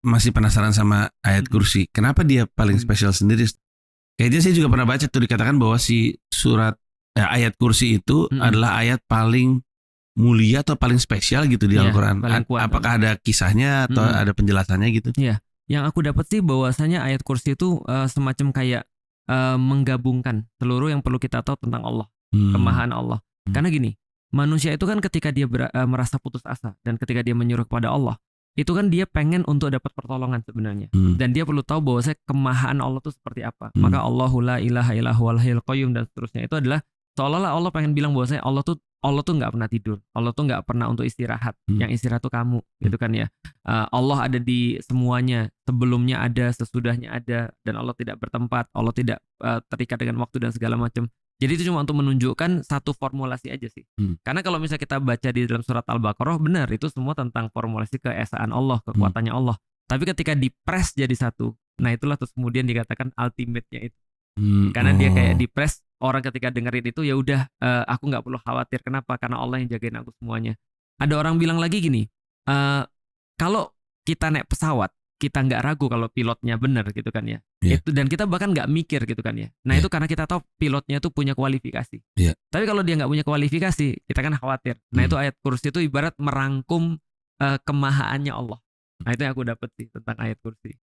masih penasaran sama ayat kursi. Kenapa dia paling spesial sendiri? Kayaknya saya juga pernah baca tuh dikatakan bahwa si ayat kursi itu adalah ayat paling mulia atau paling spesial gitu di Al-Quran. Apakah ada kisahnya atau ada penjelasannya gitu? Iya, yang aku dapat sih bahwasanya ayat kursi itu semacam kayak menggabungkan seluruh yang perlu kita tahu tentang Allah, kemahaan Allah. Karena gini, manusia itu kan ketika dia merasa putus asa dan ketika dia menyuruh kepada Allah, itu kan dia pengen untuk dapat pertolongan sebenarnya. Dan dia perlu tahu bahwa kemahaan Allah itu seperti apa. Maka Allahu la ilaha illa huwal hayyul qayyum dan seterusnya itu adalah seolah-olah Allah pengen bilang bahwa Allah tuh nggak pernah tidur. Allah tuh nggak pernah untuk istirahat. Yang istirahat tuh kamu, gitu kan ya. Allah ada di semuanya. Sebelumnya ada, sesudahnya ada, dan Allah tidak bertempat. Allah tidak terikat dengan waktu dan segala macam. Jadi itu cuma untuk menunjukkan satu formulasi aja sih. Karena kalau misalnya kita baca di dalam surat Al-Baqarah, benar itu semua tentang formulasi keesaan Allah, kekuatannya Allah. Tapi ketika dipres jadi satu, nah itulah terus kemudian dikatakan ultimate-nya itu. Karena dia kayak dipres, orang ketika dengerin itu ya udah, aku nggak perlu khawatir. Kenapa? Karena Allah yang jagain aku semuanya. Ada orang bilang lagi gini, kalau kita naik pesawat, kita nggak ragu kalau pilotnya benar gitu kan ya. Itu, dan kita bahkan nggak mikir gitu kan ya. Nah itu karena kita tahu pilotnya itu punya kualifikasi. Tapi kalau dia nggak punya kualifikasi, kita kan khawatir. Nah itu ayat kursi itu ibarat merangkum kemahaannya Allah. Nah itu yang aku dapat sih tentang ayat kursi.